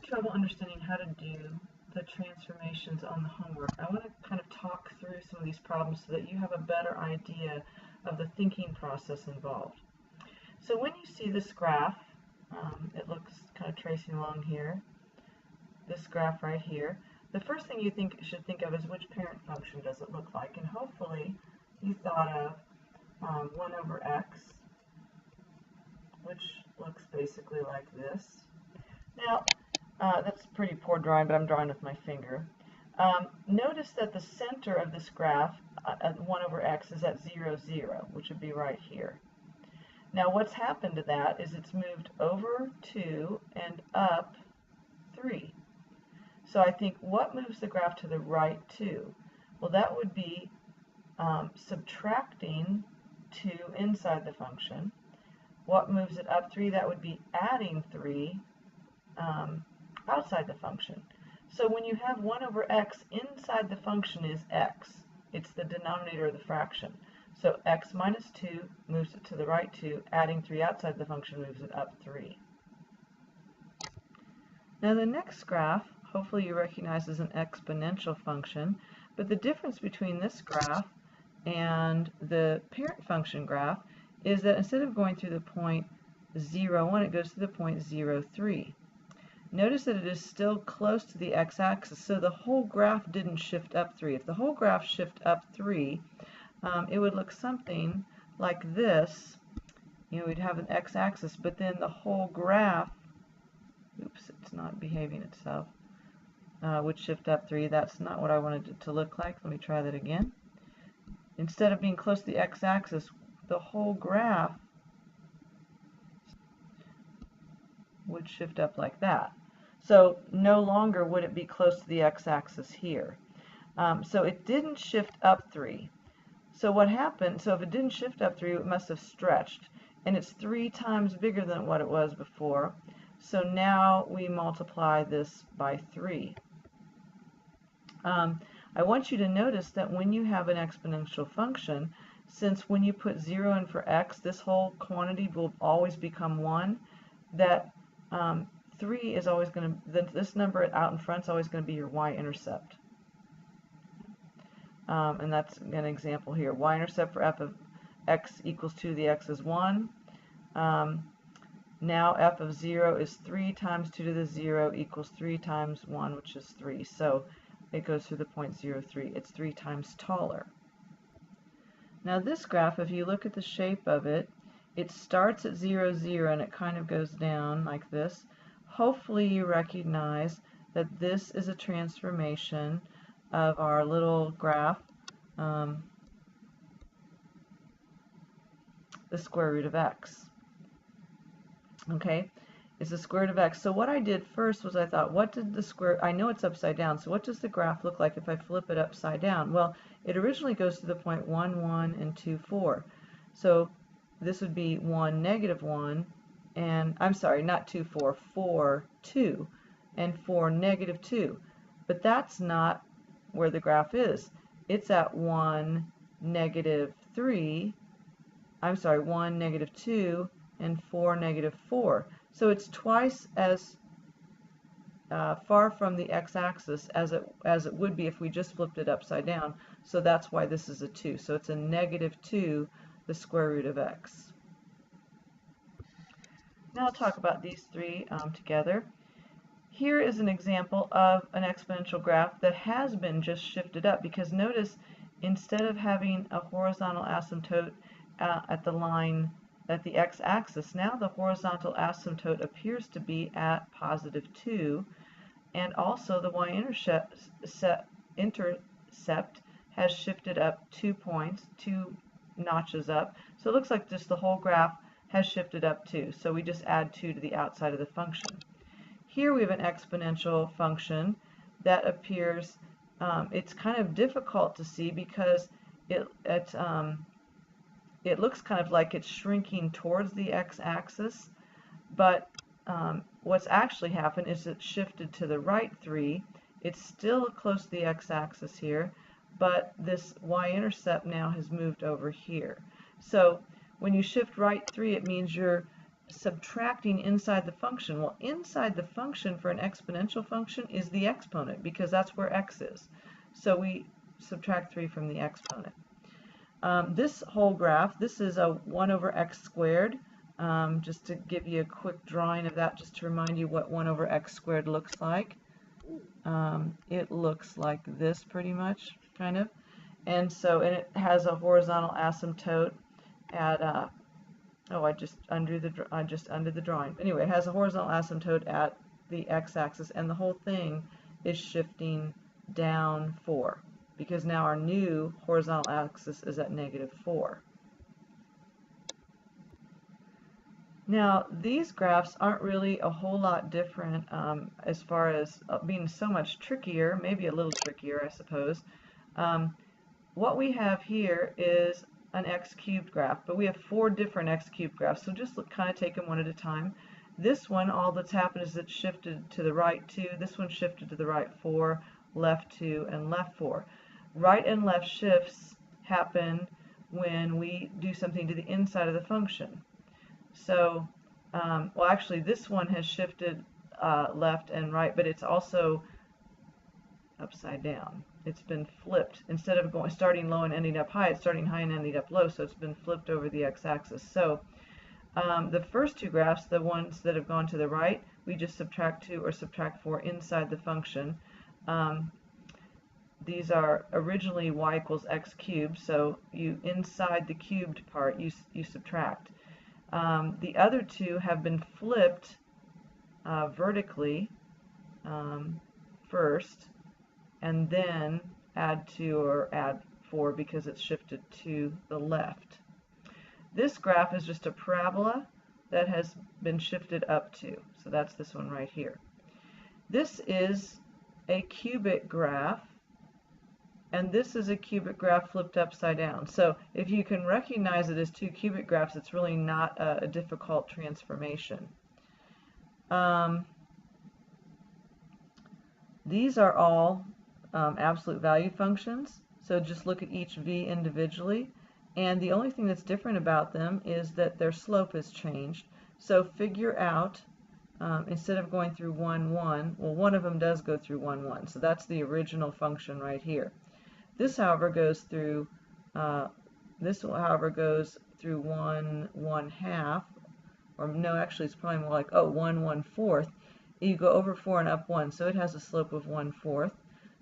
trouble understanding how to do the transformations on the homework, I want to kind of talk through some of these problems so that you have a better idea of the thinking process involved. So when you see this graph, it looks kind of tracing along here, this graph right here, the first thing you should think of is which parent function does it look like, and hopefully you thought of 1 over x, which looks basically like this. Now, that's pretty poor drawing, but I'm drawing with my finger. Notice that the center of this graph, 1 over x, is at 0, 0, which would be right here. Now, what's happened to that is it's moved over 2 and up 3. So I think what moves the graph to the right 2? Well, that would be subtracting 2 inside the function. What moves it up 3? That would be adding 3 outside the function. So when you have 1 over x, inside the function is x. It's the denominator of the fraction. So x minus 2 moves it to the right 2. Adding 3 outside the function moves it up 3. Now the next graph, hopefully you recognize as an exponential function, but the difference between this graph and the parent function graph is that instead of going through the point 0, 1, it goes to the point 0, 3. Notice that it is still close to the x-axis, so the whole graph didn't shift up 3. If the whole graph shifted up 3, it would look something like this. You know, we'd have an x-axis, but then the whole graph, oops, it's not behaving itself, would shift up 3. That's not what I wanted it to look like. Let me try that again. Instead of being close to the x-axis, the whole graph would shift up like that. So no longer would it be close to the x-axis here. So it didn't shift up 3. So what happened, so if it didn't shift up 3, it must have stretched. And it's 3 times bigger than what it was before. So now we multiply this by 3. I want you to notice that when you have an exponential function, since when you put 0 in for x, this whole quantity will always become 1, that 3 is always going to, this number out in front is always going to be your y-intercept. And that's an example here. Y-intercept for f of x equals 2 to the x is 1. Now f of 0 is 3 times 2 to the 0 equals 3 times 1, which is 3. So it goes through the point 0, 3. It's 3 times taller. Now this graph, if you look at the shape of it, it starts at 0, 0 and it kind of goes down like this. Hopefully you recognize that this is a transformation of our little graph, the square root of x. Okay, it's the square root of x. So what I did first was I thought, what did the square, I know it's upside down, so what does the graph look like if I flip it upside down? Well, it originally goes to the point 1, 1, and 2, 4. So this would be 1, negative 1, and, I'm sorry, not 2, 4, 4, 2, and 4, negative 2. But that's not where the graph is. It's at 1, negative 3, I'm sorry, 1, negative 2, and 4, negative 4. So it's twice as far from the x-axis as it would be if we just flipped it upside down. So that's why this is a 2. So it's a negative 2, the square root of x. Now I'll talk about these three together. Here is an example of an exponential graph that has been just shifted up, because notice instead of having a horizontal asymptote at the line at the x-axis, now the horizontal asymptote appears to be at positive 2, and also the y-intercept has shifted up 2 points, 2 notches up. So it looks like just the whole graph has shifted up 2. So we just add 2 to the outside of the function. Here we have an exponential function that appears, it's kind of difficult to see because it looks kind of like it's shrinking towards the x-axis, but what's actually happened is it shifted to the right 3. It's still close to the x-axis here, but this y-intercept now has moved over here. So when you shift right 3, it means you're subtracting inside the function. Well, inside the function for an exponential function is the exponent, because that's where x is. So we subtract 3 from the exponent. This whole graph, this is a 1 over x squared. Just to give you a quick drawing of that, just to remind you what 1 over x squared looks like. It looks like this pretty much, kind of. And so, and it has a horizontal asymptote at, oh, I just undid the drawing. Anyway, it has a horizontal asymptote at the x-axis, and the whole thing is shifting down 4, because now our new horizontal axis is at -4. Now, these graphs aren't really a whole lot different as far as being so much trickier, maybe a little trickier, I suppose. What we have here is an x cubed graph, but we have 4 different x cubed graphs, so just kind of take them one at a time. This one, all that's happened is it's shifted to the right 2, this one shifted to the right 4, left 2, and left 4. Right and left shifts happen when we do something to the inside of the function. So, well, actually, this one has shifted left and right, but it's also upside down. It's been flipped. Instead of starting low and ending up high, it's starting high and ending up low, so it's been flipped over the x-axis. So the first 2 graphs, the ones that have gone to the right, we just subtract 2 or subtract 4 inside the function. These are originally y equals x cubed, so you inside the cubed part, you subtract. The other 2 have been flipped vertically first, and then add 2 or add 4 because it's shifted to the left. This graph is just a parabola that has been shifted up 2. So that's this one right here. This is a cubic graph, and this is a cubic graph flipped upside down. So if you can recognize it as 2 cubic graphs, it's really not a difficult transformation. These are all absolute value functions, so just look at each v individually, and the only thing that's different about them is that their slope has changed. So figure out, instead of going through 1, 1, well, one of them does go through 1, 1, so that's the original function right here. This, however, goes through 1, 1/2, or no, actually it's probably more like, 1, 1/4. You go over 4 and up 1, so it has a slope of 1/4.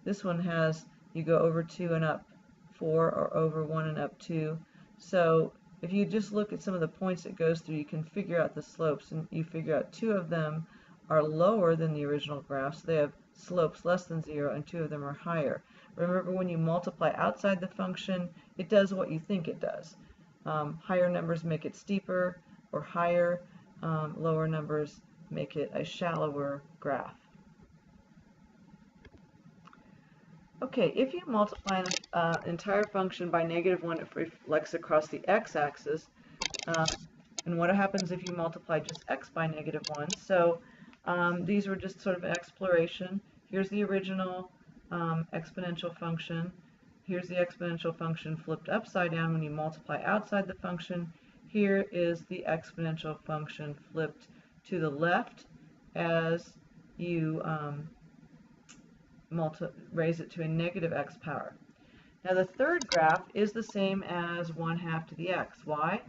This one has, you go over 2 and up 4, or over 1 and up 2. So if you just look at some of the points it goes through, you can figure out the slopes, and you figure out 2 of them are lower than the original graph, so they have slopes less than 0, and 2 of them are higher. Remember, when you multiply outside the function, it does what you think it does. Higher numbers make it steeper or higher, lower numbers make it a shallower graph. Okay, if you multiply an entire function by -1, it reflects across the x-axis. And what happens if you multiply just x by -1? So these were just sort of an exploration. Here's the original exponential function. Here's the exponential function flipped upside down when you multiply outside the function. Here is the exponential function flipped to the left as you raise it to a negative x power. Now the third graph is the same as 1/2 to the x. Why?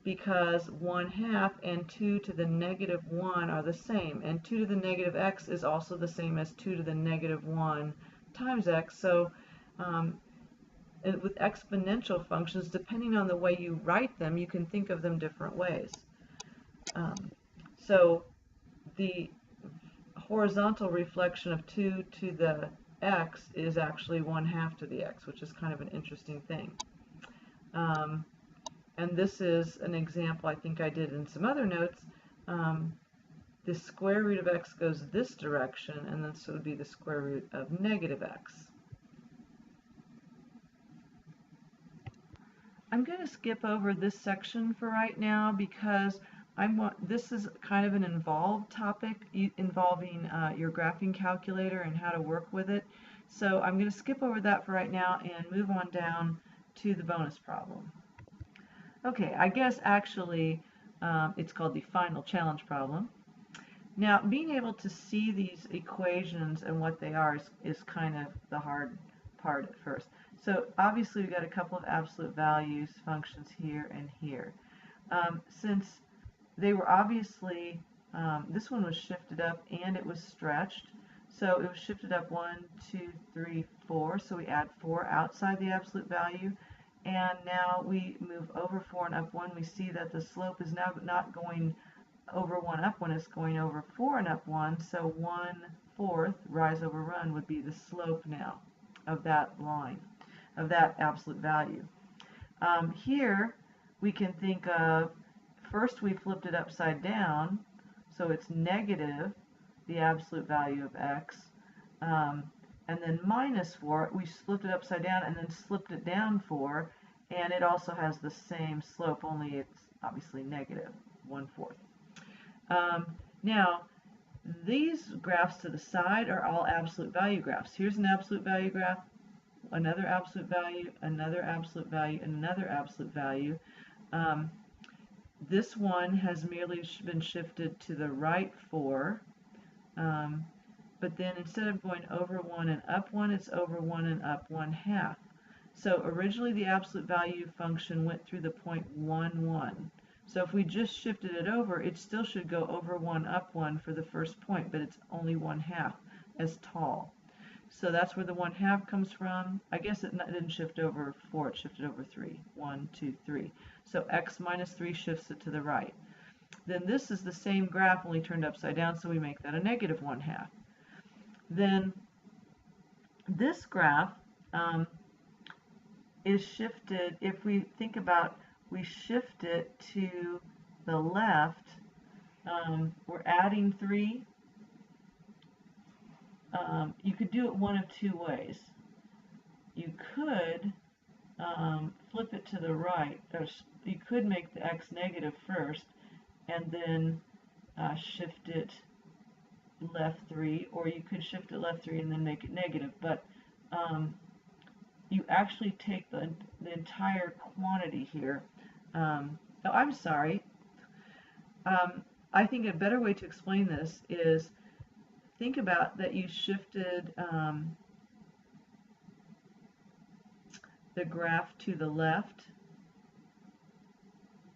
Because 1/2 and 2 to the -1 are the same, and 2 to the negative x is also the same as 2 to the -1 times x. So with exponential functions, depending on the way you write them, you can think of them different ways. So the horizontal reflection of 2 to the x is actually 1/2 to the x, which is kind of an interesting thing. And this is an example I think I did in some other notes. The square root of x goes this direction, and then so it would be the square root of -x. I'm going to skip over this section for right now because this is kind of an involved topic involving your graphing calculator and how to work with it. So I'm going to skip over that for right now and move on down to the bonus problem. Okay, I guess actually It's called the final challenge problem. Now, being able to see these equations and what they are is kind of the hard part at first. So obviously we've got a couple of absolute values functions here and here. Since they were obviously, this one was shifted up and it was stretched. So it was shifted up 1, 2, 3, 4. So we add 4 outside the absolute value. And now we move over 4 and up 1. We see that the slope is now not going over 1 up 1, it's going over 4 and up 1. So 1/4 rise over run would be the slope now of that line, of that absolute value. Here we can think of, first we flipped it upside down, so it's negative the absolute value of x, and then minus 4, we flipped it upside down and then slipped it down 4, and it also has the same slope, only it's obviously negative 1/4. Now, these graphs to the side are all absolute value graphs. Here's an absolute value graph, another absolute value, another absolute value, and another absolute value. This one has merely been shifted to the right 4, but then instead of going over 1 and up 1, it's over 1 and up 1/2. So originally the absolute value function went through the point 1, 1. So if we just shifted it over, it still should go over 1, up 1 for the first point, but it's only 1/2 as tall. So that's where the 1/2 comes from. I guess it didn't shift over 4, it shifted over 3. 1, 2, 3. So x minus 3 shifts it to the right. Then this is the same graph, only turned upside down, so we make that a negative 1/2. Then this graph is shifted, if we think about, we shift it to the left, we're adding 3. You could do it one of two ways. You could flip it to the right, or you could make the x negative first and then shift it left 3, or you could shift it left 3 and then make it negative, but you actually take the entire quantity here. Oh, I'm sorry. I think a better way to explain this is, think about that you shifted the graph to the left,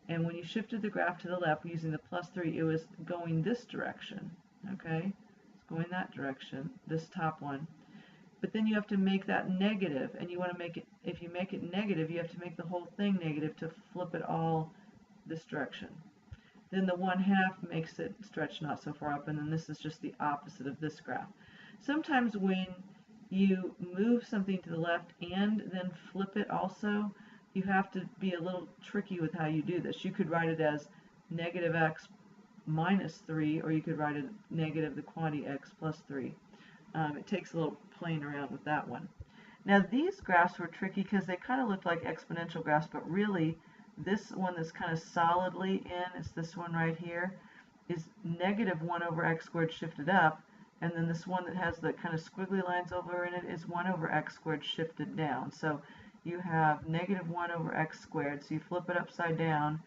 and when you shifted the graph to the left using the +3, it was going this direction, okay? It's going that direction, this top one. But then you have to make that negative, and you want to make it, if you make it negative, you have to make the whole thing negative to flip it all this direction. Then the 1/2 makes it stretch not so far up, and then this is just the opposite of this graph. Sometimes when you move something to the left and then flip it also, you have to be a little tricky with how you do this. You could write it as negative x minus 3, or you could write it negative the quantity x plus 3. It takes a little playing around with that one. Now these graphs were tricky because they kind of looked like exponential graphs, but really this one that's kind of solidly in, it's this one right here, is negative 1 over x squared shifted up, and then this one that has the kind of squiggly lines over in it is 1 over x squared shifted down. So you have negative 1 over x squared, so you flip it upside down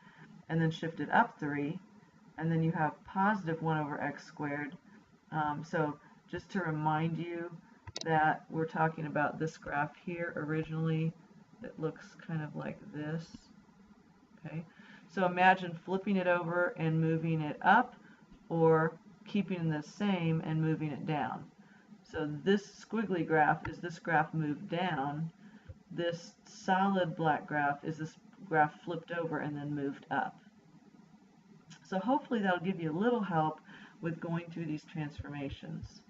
and then shift it up 3, and then you have positive 1 over x squared. So just to remind you that we're talking about this graph here originally that looks kind of like this. Okay, so imagine flipping it over and moving it up, or keeping the same and moving it down. So this squiggly graph is this graph moved down. This solid black graph is this graph flipped over and then moved up. So hopefully that'll give you a little help with going through these transformations.